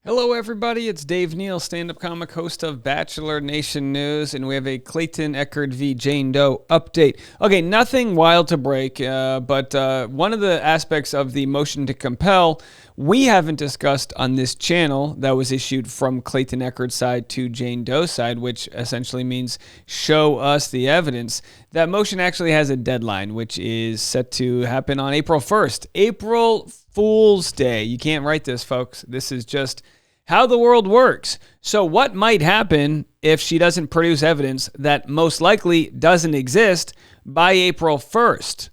Hello, everybody. It's Dave Neal, stand-up comic, host of Bachelor Nation News, and we have a Clayton Echard v. Jane Doe update. Okay, nothing wild to break, but one of the aspects of the motion to compel we haven't discussed on this channel that was issued from Clayton Echard's side to Jane Doe's side, which essentially means show us the evidence. That motion actually has a deadline, which is set to happen on April 1st. April Fool's Day. You can't write this, folks. This is just how the world works. So what might happen if she doesn't produce evidence that most likely doesn't exist by April 1st?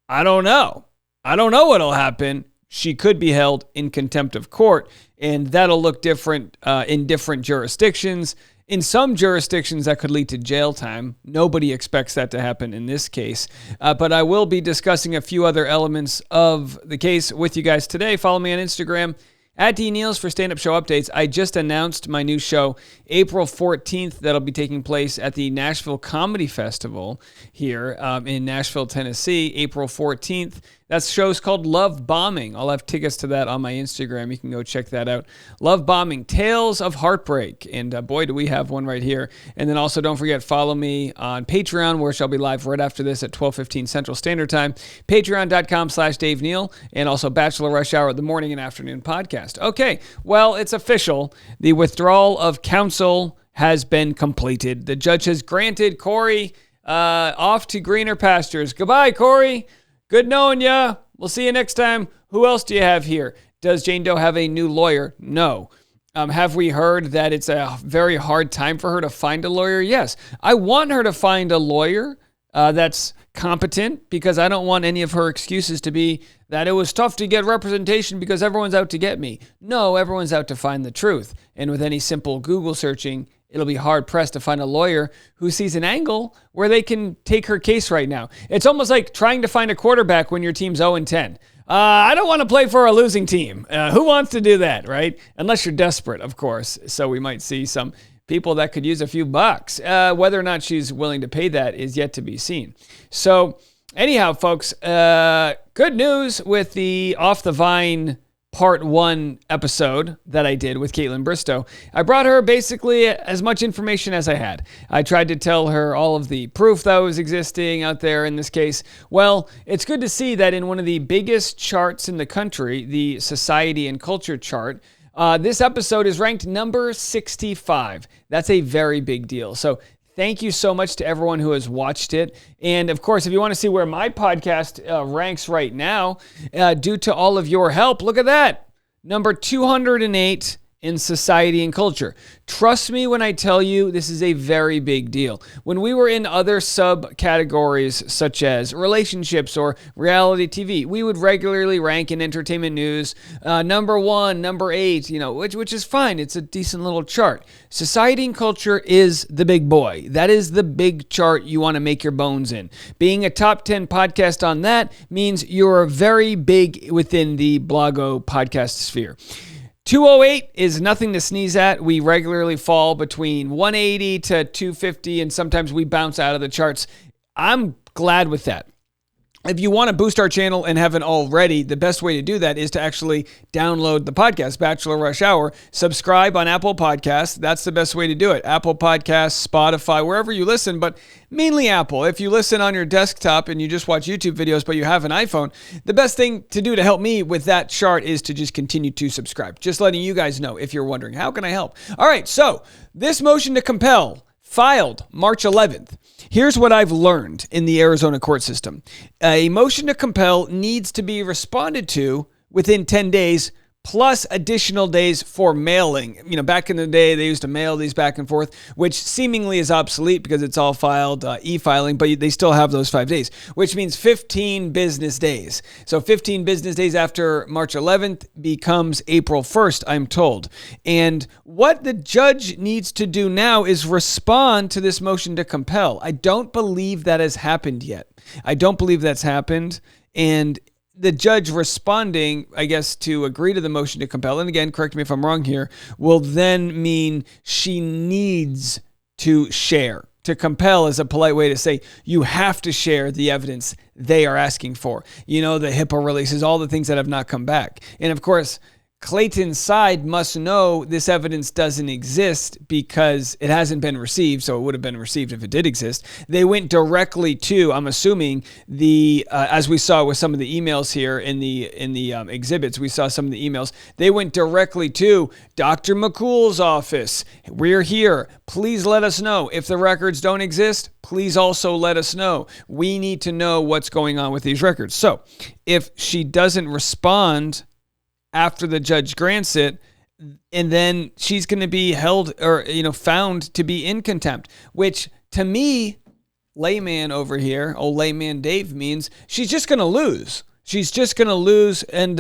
I don't know. I don't know what'll happen. She could be held in contempt of court, and that'll look different in different jurisdictions. In some jurisdictions, that could lead to jail time. Nobody expects that to happen in this case. But I will be discussing a few other elements of the case with you guys today. Follow me on Instagram at DNeals for stand-up show updates. I just announced my new show, April 14th, that'll be taking place at the Nashville Comedy Festival here in Nashville, Tennessee, April 14th. That show's called Love Bombing. I'll have tickets to that on my Instagram. You can go check that out. Love Bombing, Tales of Heartbreak. And boy, do we have one right here. And then also don't forget, follow me on Patreon, where I'll be live right after this at 12:15 Central Standard Time. Patreon.com/Dave Neal. And also Bachelor Rush Hour, the morning and afternoon podcast. Okay, well, it's official. The withdrawal of counsel has been completed. The judge has granted Corey off to greener pastures. Goodbye, Corey. Good knowing ya. We'll see you next time. Who else do you have here? Does Jane Doe have a new lawyer? No. Have we heard that it's a very hard time for her to find a lawyer? Yes. I want her to find a lawyer that's competent, because I don't want any of her excuses to be that it was tough to get representation because everyone's out to get me. No, everyone's out to find the truth. And with any simple Google searching, it'll be hard-pressed to find a lawyer who sees an angle where they can take her case right now. It's almost like trying to find a quarterback when your team's 0-10. I don't want to play for a losing team. Who wants to do that, right? Unless you're desperate, of course. So we might see some people that could use a few bucks. Whether or not she's willing to pay that is yet to be seen. So anyhow, folks, good news with the Off the Vine Part 1 episode that I did with Caitlin Bristow. I brought her basically as much information as I had. I tried to tell her all of the proof that was existing out there in this case. Well, it's good to see that in one of the biggest charts in the country, the Society and Culture chart, this episode is ranked number 65. That's a very big deal. So thank you so much to everyone who has watched it. And of course, if you want to see where my podcast ranks right now, due to all of your help, look at that. Number 208 in Society and Culture. Trust me when I tell you this is a very big deal. When we were in other subcategories such as relationships or reality TV, we would regularly rank in entertainment news number 1, number 8, which is fine. It's a decent little chart. Society and Culture is the big boy. That is the big chart you want to make your bones in. Being a top 10 podcast on that means you're very big within the Blogo podcast sphere. 208 is nothing to sneeze at. We regularly fall between 180 to 250, and sometimes we bounce out of the charts. I'm glad with that. If you want to boost our channel and haven't already, the best way to do that is to actually download the podcast, Bachelor Rush Hour. Subscribe on Apple Podcasts. That's the best way to do it. Apple Podcasts, Spotify, wherever you listen, but mainly Apple. If you listen on your desktop and you just watch YouTube videos, but you have an iPhone, the best thing to do to help me with that chart is to just continue to subscribe. Just letting you guys know if you're wondering, how can I help? All right, so this motion to compel filed March 11th. Here's what I've learned in the Arizona court system. A motion to compel needs to be responded to within 10 days plus additional days for mailing. Back in the day, they used to mail these back and forth, which seemingly is obsolete because it's all filed e-filing, but they still have those 5 days, which means 15 business days. So 15 business days after March 11th becomes April 1st, I'm told. And what the judge needs to do now is respond to this motion to compel. I don't believe that has happened yet. I don't believe that's happened. And the judge responding, I guess, to agree to the motion to compel, and again, correct me if I'm wrong here, will then mean she needs to share. To compel is a polite way to say you have to share the evidence they are asking for. The HIPAA releases, all the things that have not come back. And of course, Clayton's side must know this evidence doesn't exist because it hasn't been received, so it would have been received if it did exist. They went directly to, I'm assuming, the as we saw with some of the emails here in the exhibits, we saw some of the emails. They went directly to Dr. McCool's office. We're here. Please let us know. If the records don't exist, please also let us know. We need to know what's going on with these records. So if she doesn't respond after the judge grants it, and then she's going to be held or, found to be in contempt, which to me, layman over here, old layman Dave, means she's just going to lose. She's just going to lose. And,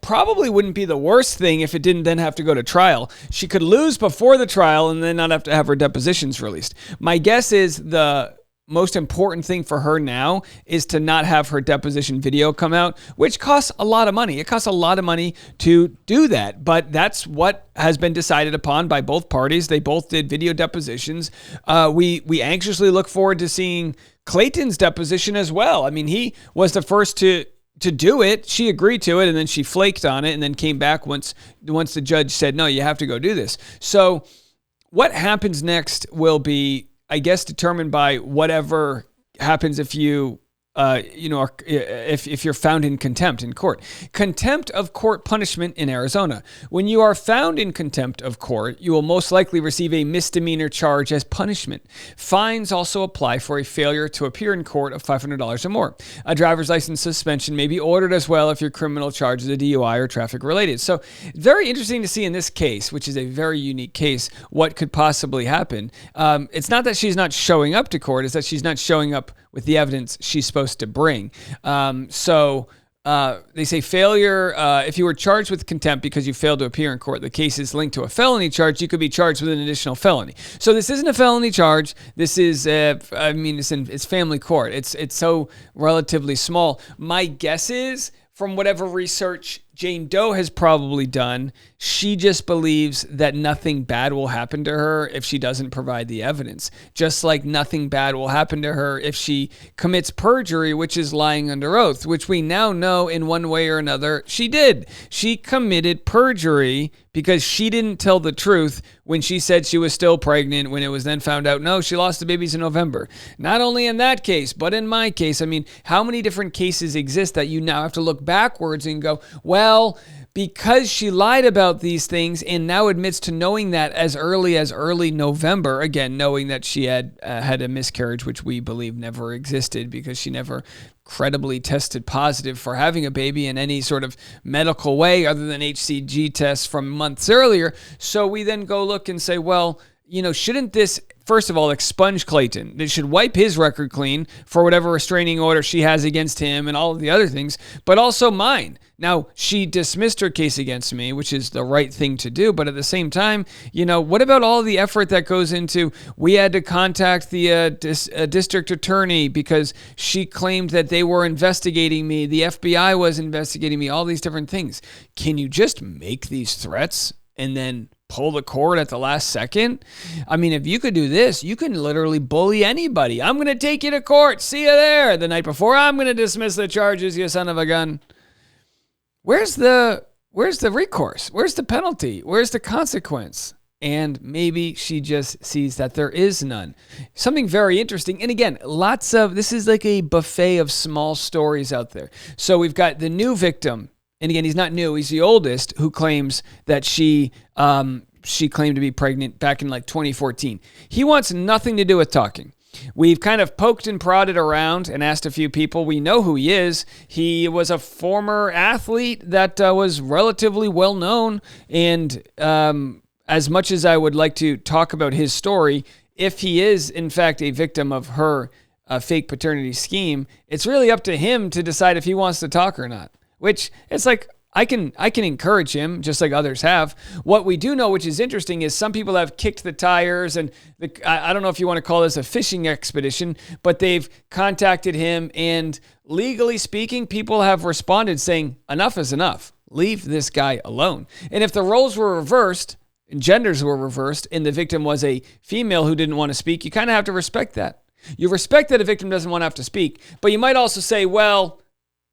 probably wouldn't be the worst thing if it didn't then have to go to trial. She could lose before the trial and then not have to have her depositions released. My guess is the most important thing for her now is to not have her deposition video come out, which costs a lot of money. It costs a lot of money to do that, but that's what has been decided upon by both parties. They both did video depositions. We anxiously look forward to seeing Clayton's deposition as well. I mean, he was the first to do it. She agreed to it, and then she flaked on it and then came back once the judge said, no, you have to go do this. So what happens next will be, I guess, determined by whatever happens if you, if you're found in contempt in court. Contempt of court punishment in Arizona. When you are found in contempt of court, you will most likely receive a misdemeanor charge as punishment. Fines also apply for a failure to appear in court of $500 or more. A driver's license suspension may be ordered as well if your criminal charge is a DUI or traffic related. So very interesting to see in this case, which is a very unique case, what could possibly happen. It's not that she's not showing up to court, it's that she's not showing up with the evidence she's supposed to bring. They say failure, if you were charged with contempt because you failed to appear in court, the case is linked to a felony charge, you could be charged with an additional felony. So this isn't a felony charge. This is, it's family court. It's so relatively small. My guess is, from whatever research Jane Doe has probably done, she just believes that nothing bad will happen to her if she doesn't provide the evidence. Just like nothing bad will happen to her if she commits perjury, which is lying under oath, which we now know in one way or another she did. She committed perjury because she didn't tell the truth when she said she was still pregnant, when it was then found out, no, she lost the babies in November. Not only in that case, but in my case. I mean, how many different cases exist that you now have to look backwards and go, well, because she lied about these things and now admits to knowing that as early November, again, knowing that she had a miscarriage, which we believe never existed because she never credibly tested positive for having a baby in any sort of medical way other than HCG tests from months earlier. So we then go look and say, well, shouldn't this, first of all, expunge Clayton? It should wipe his record clean for whatever restraining order she has against him and all of the other things, but also mine. Now, she dismissed her case against me, which is the right thing to do, but at the same time, what about all the effort that goes into, we had to contact the district attorney because she claimed that they were investigating me, the FBI was investigating me, all these different things. Can you just make these threats and then pull the cord at the last second? I mean, if you could do this, you can literally bully anybody. I'm going to take you to court. See you there. The night before, I'm going to dismiss the charges, you son of a gun. Where's the recourse? Where's the penalty? Where's the consequence? And maybe she just sees that there is none. Something very interesting. And again, this is like a buffet of small stories out there. So we've got the new victim. And again, he's not new. He's the oldest, who claims that she claimed to be pregnant back in 2014. He wants nothing to do with talking. We've kind of poked and prodded around and asked a few people. We know who he is. He was a former athlete that was relatively well known. And as much as I would like to talk about his story, if he is in fact a victim of her fake paternity scheme, it's really up to him to decide if he wants to talk or not. Which, it's like, I can encourage him, just like others have. What we do know, which is interesting, is some people have kicked the tires, and I don't know if you want to call this a fishing expedition, but they've contacted him, and legally speaking, people have responded saying, enough is enough. Leave this guy alone. And if the roles were reversed, genders were reversed, and the victim was a female who didn't want to speak, you kind of have to respect that. You respect that a victim doesn't want to have to speak, but you might also say, well,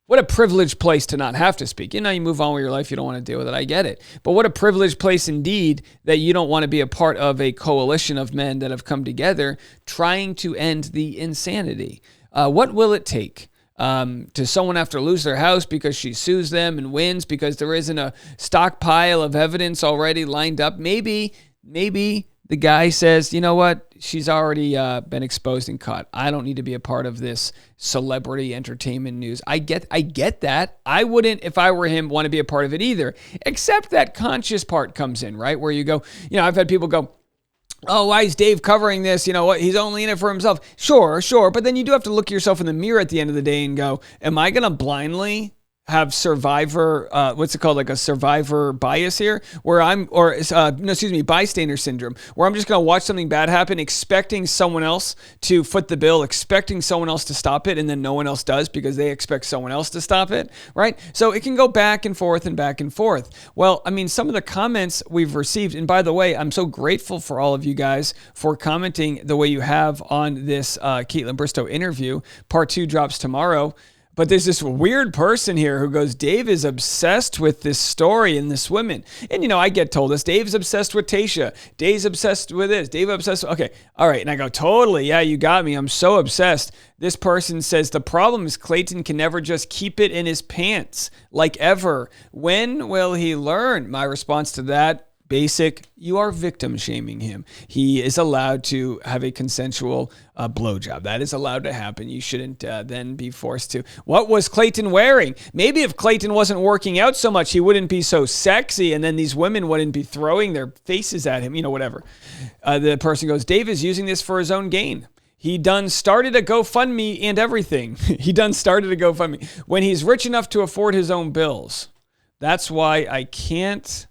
What a privileged place to not have to speak. You know, you move on with your life. You don't want to deal with it. I get it. But what a privileged place indeed that you don't want to be a part of a coalition of men that have come together trying to end the insanity. What will it take? Does someone have to lose their house because she sues them and wins because there isn't a stockpile of evidence already lined up? Maybe the guy says, you know what? She's already been exposed and caught. I don't need to be a part of this celebrity entertainment news. I get that. I wouldn't, if I were him, want to be a part of it either, except that conscious part comes in, right? Where you go, you know, I've had people go, oh, why is Dave covering this? You know what? He's only in it for himself. Sure. But then you do have to look yourself in the mirror at the end of the day and go, am I going to blindly have like a survivor bias here, where bystander syndrome, where I'm just going to watch something bad happen, expecting someone else to foot the bill, expecting someone else to stop it, and then no one else does because they expect someone else to stop it, right? So it can go back and forth and back and forth. Well, I mean, some of the comments we've received, and by the way, I'm so grateful for all of you guys for commenting the way you have on this Caitlin Bristow interview. Part 2 drops tomorrow. But there's this weird person here who goes, Dave is obsessed with this story and this woman. And, you know, I get told this. Dave's obsessed with Tayshia. Dave's obsessed with this. Dave obsessed. Okay. All right. And I go, totally. Yeah, you got me. I'm so obsessed. This person says, the problem is Clayton can never just keep it in his pants, like ever. When will he learn? My response to that, basic, you are victim shaming him. He is allowed to have a consensual blowjob. That is allowed to happen. You shouldn't then be forced to. What was Clayton wearing? Maybe if Clayton wasn't working out so much, he wouldn't be so sexy, and then these women wouldn't be throwing their faces at him, you know, whatever. The person goes, Dave is using this for his own gain. He done started a GoFundMe and everything. When he's rich enough to afford his own bills. That's why I can't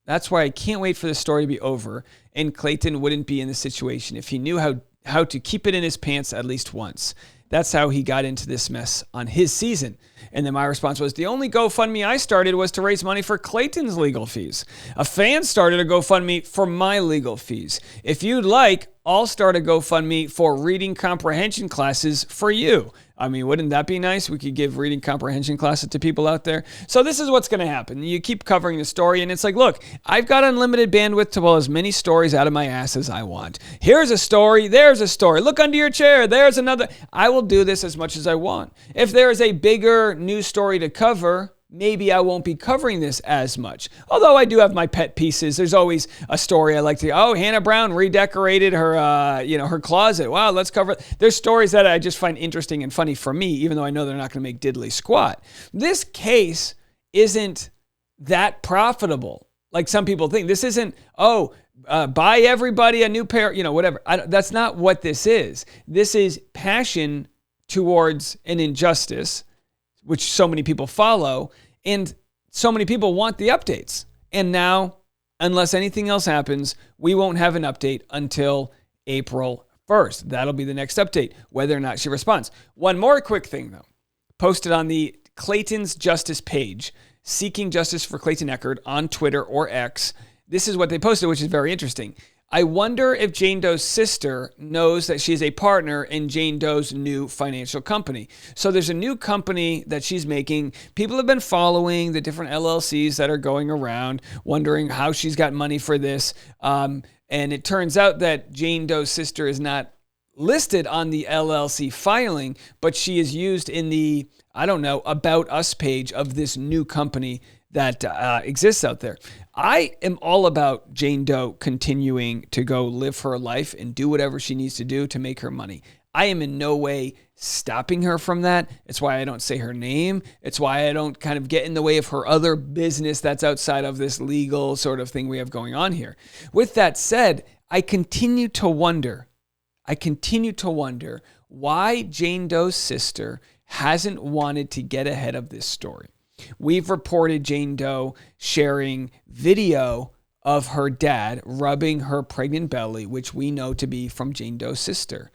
wait for this story to be over, and Clayton wouldn't be in this situation if he knew how to keep it in his pants at least once. That's how he got into this mess on his season. And then my response was, the only GoFundMe I started was to raise money for Clayton's legal fees. A fan started a GoFundMe for my legal fees. If you'd like, I'll start a GoFundMe for reading comprehension classes for you. I mean, wouldn't that be nice? We could give reading comprehension classes to people out there. So this is what's going to happen. You keep covering the story, and it's like, look, I've got unlimited bandwidth to pull as many stories out of my ass as I want. Here's a story. There's a story. Look under your chair. There's another. I will do this as much as I want. If there is a bigger news story to cover, maybe I won't be covering this as much. Although I do have my pet pieces. There's always a story I like to, Hannah Brown redecorated her closet. Wow, let's cover it. There's stories that I just find interesting and funny for me, even though I know they're not going to make diddly squat. This case isn't that profitable. Like some people think. This isn't, buy everybody a new pair, whatever. That's not what this is. This is passion towards an injustice, which so many people follow, and so many people want the updates. And now, unless anything else happens, we won't have an update until April 1st. That'll be the next update, whether or not she responds. One more quick thing, though. Posted on the Clayton's Justice page, Seeking Justice for Clayton Echard on Twitter or X. This is what they posted, which is very interesting. I wonder if Jane Doe's sister knows that she's a partner in Jane Doe's new financial company. So there's a new company that she's making. People have been following the different LLCs that are going around, wondering how she's got money for this. And it turns out that Jane Doe's sister is not listed on the LLC filing, but she is used in the, About Us page of this new company that exists out there. I am all about Jane Doe continuing to go live her life and do whatever she needs to do to make her money. I am in no way stopping her from that. It's why I don't say her name. It's why I don't kind of get in the way of her other business that's outside of this legal sort of thing we have going on here. With that said, I continue to wonder why Jane Doe's sister hasn't wanted to get ahead of this story. We've reported Jane Doe sharing video of her dad rubbing her pregnant belly, which we know to be from Jane Doe's sister.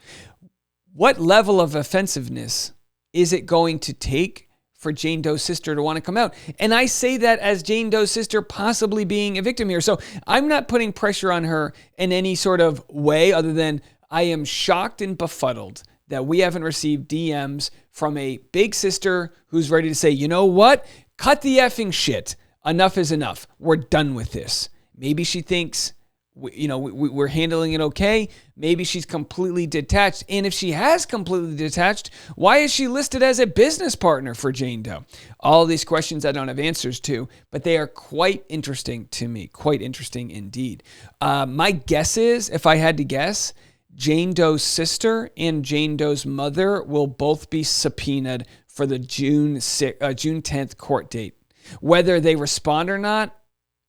What level of offensiveness is it going to take for Jane Doe's sister to want to come out? And I say that as Jane Doe's sister possibly being a victim here. So I'm not putting pressure on her in any sort of way other than I am shocked and befuddled that we haven't received DMs from a big sister who's ready to say, you know what? Cut the effing shit. Enough is enough. We're done with this. Maybe she thinks, we're handling it okay. Maybe she's completely detached. And if she has completely detached, why is she listed as a business partner for Jane Doe? All these questions I don't have answers to, but they are quite interesting to me. Quite interesting indeed. My guess is, if I had to guess, Jane Doe's sister and Jane Doe's mother will both be subpoenaed for the June 10th court date. Whether they respond or not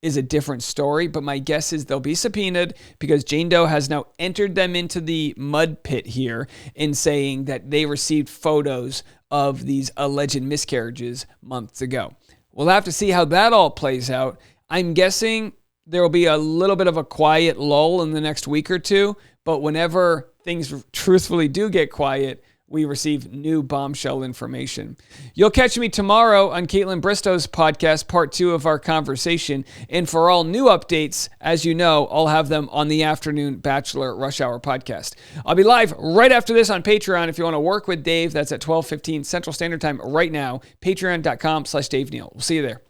is a different story, but my guess is they'll be subpoenaed because Jane Doe has now entered them into the mud pit here in saying that they received photos of these alleged miscarriages months ago. We'll have to see how that all plays out. I'm guessing there will be a little bit of a quiet lull in the next week or two, but whenever things truthfully do get quiet, we receive new bombshell information. You'll catch me tomorrow on Caitlin Bristow's podcast, part 2 of our conversation. And for all new updates, as you know, I'll have them on the afternoon Bachelor Rush Hour podcast. I'll be live right after this on Patreon. If you want to work with Dave, that's at 12:15 Central Standard Time right now, patreon.com/Dave Neal. We'll see you there.